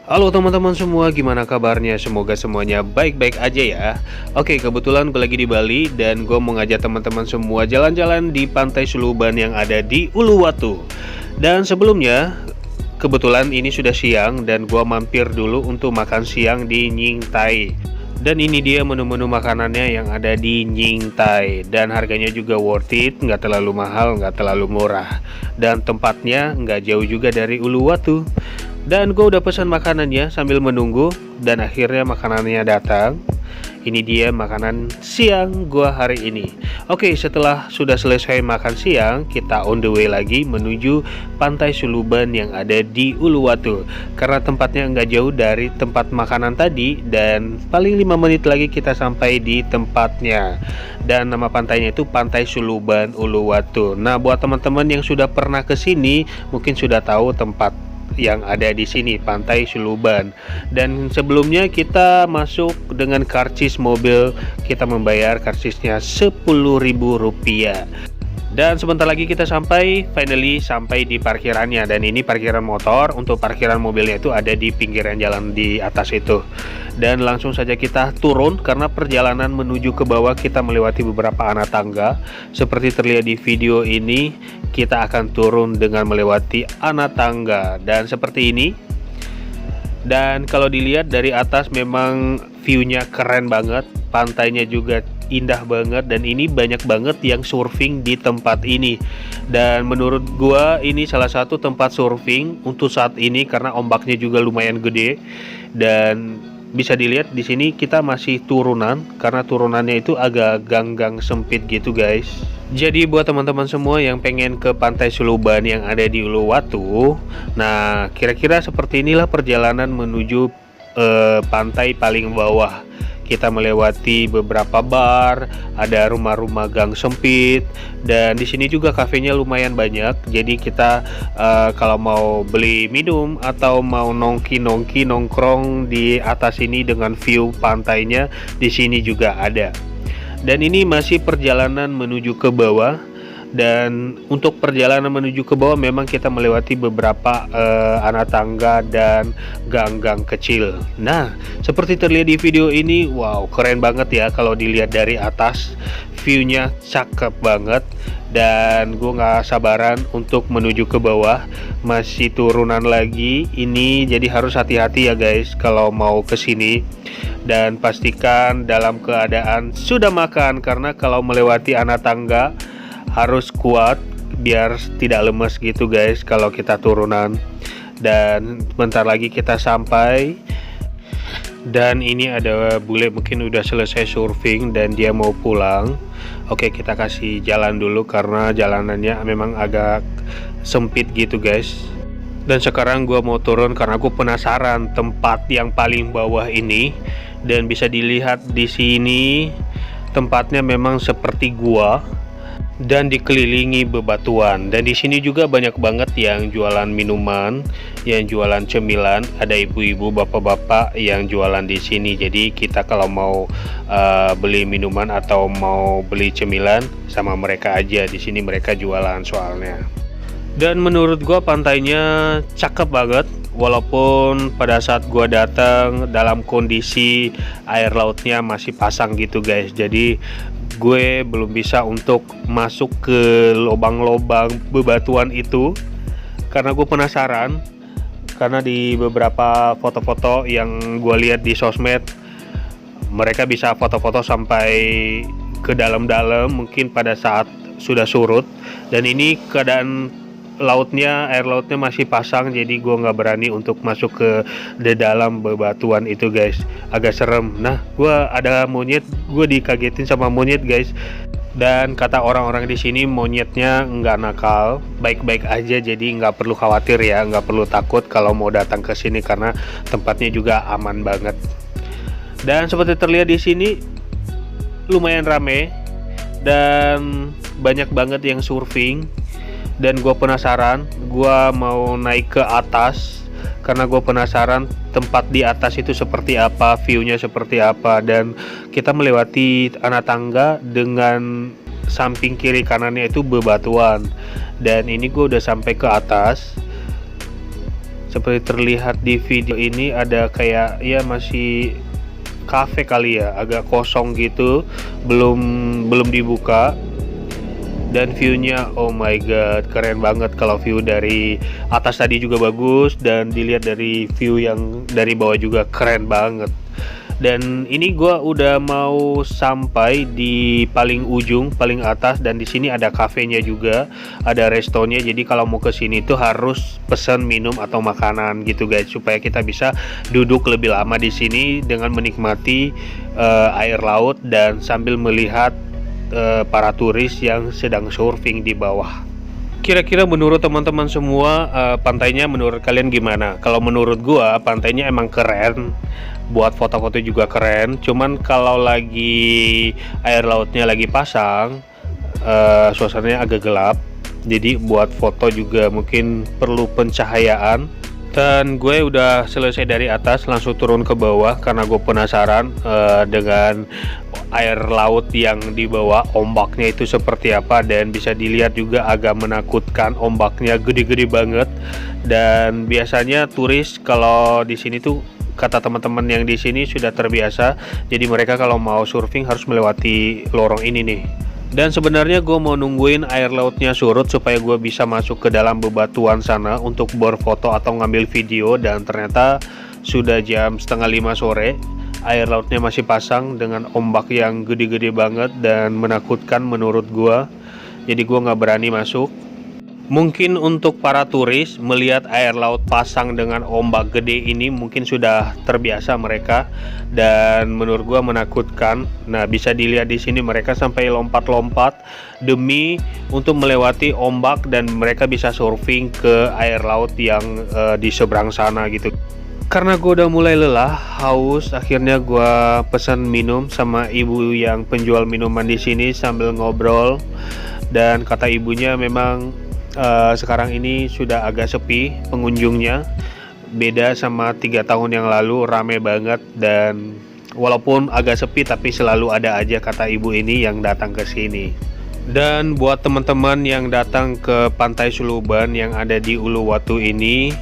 Halo teman-teman semua, gimana kabarnya? Semoga semuanya baik-baik aja ya. Oke, kebetulan gue lagi di Bali dan gue mau ngajak teman-teman semua jalan-jalan di Pantai Suluban yang ada di Uluwatu. Dan sebelumnya, kebetulan ini sudah siang dan gue mampir dulu untuk makan siang di Nyingtai. Dan ini dia menu-menu makanannya yang ada di Nyingtai. Dan harganya juga worth it, nggak terlalu mahal, nggak terlalu murah. Dan tempatnya nggak jauh juga dari Uluwatu. Dan gue udah pesan makanannya sambil menunggu. Dan akhirnya makanannya datang. Ini dia makanan siang gue hari ini. Oke, setelah sudah selesai makan siang, kita on the way lagi menuju Pantai Suluban yang ada di Uluwatu. Karena tempatnya nggak jauh dari tempat makanan tadi. Dan paling 5 menit lagi kita sampai di tempatnya. Dan nama pantainya itu Pantai Suluban Uluwatu. Nah, buat teman-teman yang sudah pernah ke sini, mungkin sudah tahu tempat yang ada di sini, Pantai Suluban. Dan sebelumnya kita masuk dengan karcis mobil, kita membayar karcisnya Rp10.000. Dan sebentar lagi kita finally sampai di parkirannya. Dan ini parkiran motor, untuk parkiran mobilnya itu ada di pinggiran jalan di atas itu. Dan langsung saja kita turun, karena perjalanan menuju ke bawah kita melewati beberapa anak tangga. Seperti terlihat di video ini, kita akan turun dengan melewati anak tangga. Dan seperti ini. Dan kalau dilihat dari atas memang view-nya keren banget, pantainya juga indah banget, dan ini banyak banget yang surfing di tempat ini. Dan menurut gua ini salah satu tempat surfing untuk saat ini karena ombaknya juga lumayan gede. Dan bisa dilihat di sini kita masih turunan, karena turunannya itu agak gang-gang sempit gitu guys. Jadi buat teman-teman semua yang pengen ke Pantai Suluban yang ada di Uluwatu, nah kira-kira seperti inilah perjalanan menuju pantai paling bawah. Kita melewati beberapa bar, ada rumah-rumah gang sempit, dan di sini juga kafenya lumayan banyak. Jadi kita kalau mau beli minum atau mau nongki nongkrong di atas ini dengan view pantainya, di sini juga ada. Dan ini masih perjalanan menuju ke bawah. Dan untuk perjalanan menuju ke bawah memang kita melewati beberapa anak tangga dan gang-gang kecil. Nah, seperti terlihat di video ini, wow, keren banget ya kalau dilihat dari atas. View-nya cakep banget. Dan gue gak sabaran untuk menuju ke bawah. Masih turunan lagi ini, jadi harus hati-hati ya guys kalau mau kesini. Dan pastikan dalam keadaan sudah makan, karena kalau melewati anak tangga harus kuat biar tidak lemes gitu guys kalau kita turunan. Dan bentar lagi kita sampai. Dan ini ada bule mungkin udah selesai surfing dan dia mau pulang. Oke, kita kasih jalan dulu karena jalanannya memang agak sempit gitu guys. Dan sekarang gua mau turun karena gue penasaran tempat yang paling bawah ini. Dan bisa dilihat di sini tempatnya memang seperti gua dan dikelilingi bebatuan. Dan di sini juga banyak banget yang jualan minuman, yang jualan cemilan, ada ibu-ibu, bapak-bapak yang jualan di sini. Jadi kita kalau mau beli minuman atau mau beli cemilan sama mereka aja, di sini mereka jualan soalnya. Dan menurut gua pantainya cakep banget, walaupun pada saat gua datang dalam kondisi air lautnya masih pasang gitu guys. Jadi gue belum bisa untuk masuk ke lubang-lubang bebatuan itu karena gue penasaran. Karena di beberapa foto-foto yang gue lihat di sosmed, mereka bisa foto-foto sampai ke dalam-dalam mungkin pada saat sudah surut. Dan ini keadaan air lautnya masih pasang, jadi gue nggak berani untuk masuk ke dalam bebatuan itu guys, agak serem. Nah, gue ada monyet, gue dikagetin sama monyet guys. Dan kata orang-orang di sini monyetnya nggak nakal, baik-baik aja, jadi nggak perlu khawatir ya, nggak perlu takut kalau mau datang ke sini karena tempatnya juga aman banget. Dan seperti terlihat di sini lumayan rame dan banyak banget yang surfing. Dan gue penasaran, gue mau naik ke atas karena gue penasaran tempat di atas itu seperti apa, view-nya seperti apa. Dan kita melewati anak tangga dengan samping kiri kanannya itu bebatuan. Dan ini gue udah sampai ke atas. Seperti terlihat di video ini ada kayak ya masih cafe kali ya, agak kosong gitu, belum dibuka. Dan viewnya, oh my god, keren banget. Kalau view dari atas tadi juga bagus, dan dilihat dari view yang dari bawah juga keren banget. Dan ini gua udah mau sampai di paling ujung, paling atas, dan di sini ada kafenya juga, ada restonya. Jadi kalau mau ke sini tuh harus pesan minum atau makanan gitu guys, supaya kita bisa duduk lebih lama di sini dengan menikmati air laut dan sambil melihat para turis yang sedang surfing di bawah. Kira-kira menurut teman-teman semua, pantainya menurut kalian gimana? Kalau menurut gua, pantainya emang keren, buat foto-foto juga keren. Cuman kalau lagi air lautnya lagi pasang, suasananya agak gelap, jadi buat foto juga mungkin perlu pencahayaan. Dan gue udah selesai dari atas, langsung turun ke bawah karena gue penasaran dengan air laut yang di bawah, ombaknya itu seperti apa. Dan bisa dilihat juga agak menakutkan, ombaknya gede-gede banget. Dan biasanya turis kalau di sini tuh, kata teman-teman yang di sini, sudah terbiasa. Jadi mereka kalau mau surfing harus melewati lorong ini nih. Dan sebenarnya gue mau nungguin air lautnya surut supaya gue bisa masuk ke dalam bebatuan sana untuk berfoto atau ngambil video. Dan ternyata sudah jam 4:30 sore, air lautnya masih pasang dengan ombak yang gede-gede banget dan menakutkan menurut gue. Jadi gue nggak berani masuk. Mungkin untuk para turis melihat air laut pasang dengan ombak gede ini mungkin sudah terbiasa mereka, dan menurut gua menakutkan. Nah, bisa dilihat di sini mereka sampai lompat-lompat demi untuk melewati ombak, dan mereka bisa surfing ke air laut yang di seberang sana gitu. Karena gue udah mulai lelah, haus, akhirnya gue pesan minum sama ibu yang penjual minuman di sini sambil ngobrol. Dan kata ibunya memang sekarang ini sudah agak sepi pengunjungnya, beda sama 3 tahun yang lalu, rame banget. Dan walaupun agak sepi tapi selalu ada aja, kata ibu ini, yang datang ke sini. Dan buat teman-teman yang datang ke Pantai Suluban yang ada di Uluwatu ini,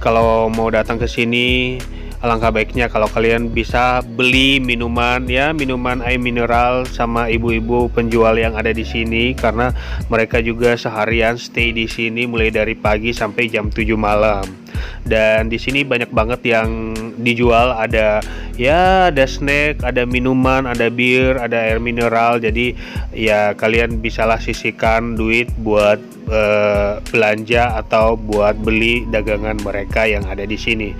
kalau mau datang ke sini, alangkah baiknya kalau kalian bisa beli minuman ya, minuman air mineral sama ibu-ibu penjual yang ada di sini, karena mereka juga seharian stay di sini mulai dari pagi sampai jam 7 malam. Dan di sini banyak banget yang dijual, ada snack, ada minuman, ada bir, ada air mineral. Jadi ya kalian bisalah sisihkan duit buat belanja atau buat beli dagangan mereka yang ada di sini.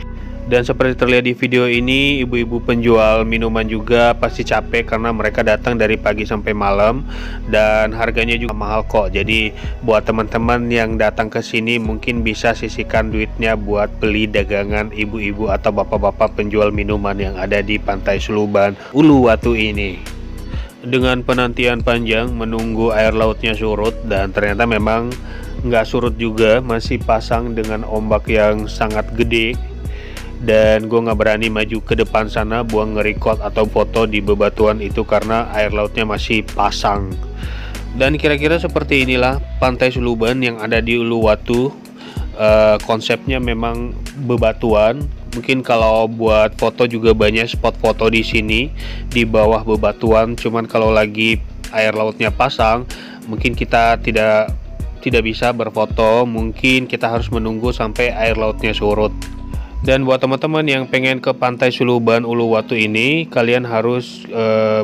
Dan seperti terlihat di video ini, ibu-ibu penjual minuman juga pasti capek karena mereka datang dari pagi sampai malam, dan harganya juga mahal kok. Jadi buat teman-teman yang datang ke sini mungkin bisa sisihkan duitnya buat beli dagangan ibu-ibu atau bapak-bapak penjual minuman yang ada di Pantai Suluban Uluwatu ini. Dengan penantian panjang menunggu air lautnya surut, dan ternyata memang nggak surut juga, masih pasang dengan ombak yang sangat gede. Dan gue nggak berani maju ke depan sana buat nge-record atau foto di bebatuan itu karena air lautnya masih pasang. Dan kira-kira seperti inilah Pantai Suluban yang ada di Uluwatu. Konsepnya memang bebatuan. Mungkin kalau buat foto juga banyak spot foto di sini di bawah bebatuan. Cuman kalau lagi air lautnya pasang, mungkin kita tidak bisa berfoto. Mungkin kita harus menunggu sampai air lautnya surut. Dan buat teman-teman yang pengen ke Pantai Suluban Uluwatu ini, kalian harus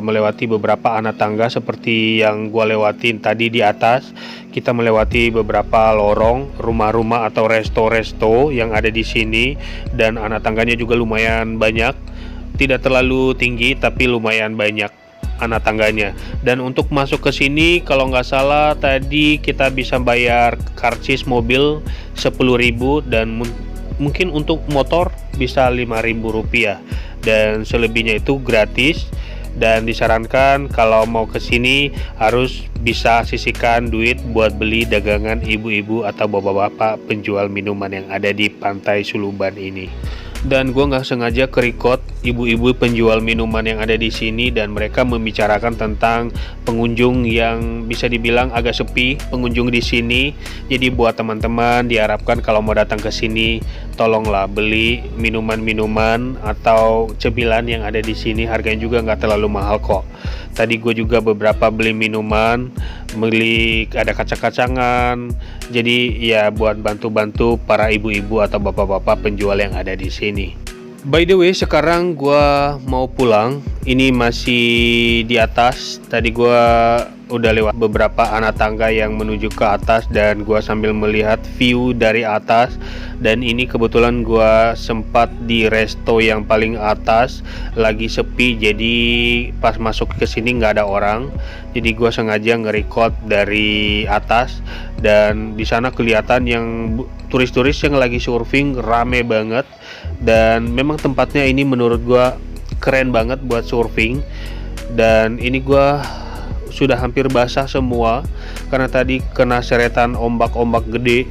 melewati beberapa anak tangga seperti yang gua lewatin tadi di atas. Kita melewati beberapa lorong, rumah-rumah atau resto-resto yang ada di sini, dan anak tangganya juga lumayan banyak. Tidak terlalu tinggi tapi lumayan banyak anak tangganya. Dan untuk masuk ke sini kalau nggak salah tadi kita bisa bayar karcis mobil 10.000, dan mungkin untuk motor bisa Rp5.000, dan selebihnya itu gratis. Dan disarankan kalau mau ke sini harus bisa sisihkan duit buat beli dagangan ibu-ibu atau bapak-bapak penjual minuman yang ada di Pantai Suluban ini. Dan gue nggak sengaja ke-record ibu-ibu penjual minuman yang ada di sini, dan mereka membicarakan tentang pengunjung yang bisa dibilang agak sepi pengunjung di sini. Jadi buat teman-teman diharapkan kalau mau datang ke sini, tolonglah beli minuman-minuman atau cemilan yang ada di sini. Harganya juga nggak terlalu mahal kok. Tadi gue juga beberapa beli minuman, beli ada kacang-kacangan. Jadi ya buat bantu-bantu para ibu-ibu atau bapak-bapak penjual yang ada di sini. By the way, sekarang gua mau pulang. Ini masih di atas. Tadi gua udah lewat beberapa anak tangga yang menuju ke atas, dan gua sambil melihat view dari atas. Dan ini kebetulan gua sempat di resto yang paling atas, lagi sepi. Jadi pas masuk ke sini nggak ada orang. Jadi gua sengaja nge-record dari atas, dan di sana kelihatan yang turis-turis yang lagi surfing rame banget. Dan memang tempatnya ini menurut gua keren banget buat surfing. Dan ini gua sudah hampir basah semua karena tadi kena seretan ombak-ombak gede.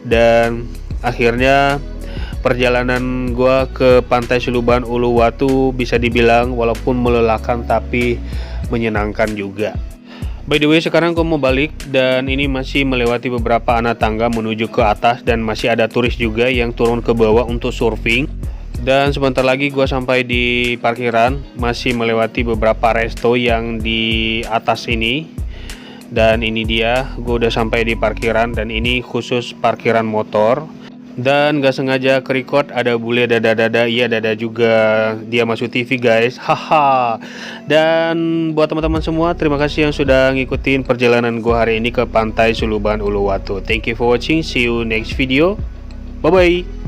Dan akhirnya perjalanan gua ke Pantai Suluban Uluwatu bisa dibilang walaupun melelahkan tapi menyenangkan juga. By the way, sekarang gue mau balik, dan ini masih melewati beberapa anak tangga menuju ke atas, dan masih ada turis juga yang turun ke bawah untuk surfing. Dan sebentar lagi gue sampai di parkiran, masih melewati beberapa resto yang di atas ini. Dan ini dia, gue udah sampai di parkiran, dan ini khusus parkiran motor. Dan gak sengaja ke-record ada bule dada-dada. Iya, dada juga, dia masuk TV guys, haha. Dan buat teman-teman semua, terima kasih yang sudah ngikutin perjalanan gue hari ini ke Pantai Suluban Uluwatu. Thank you for watching, see you next video, bye bye.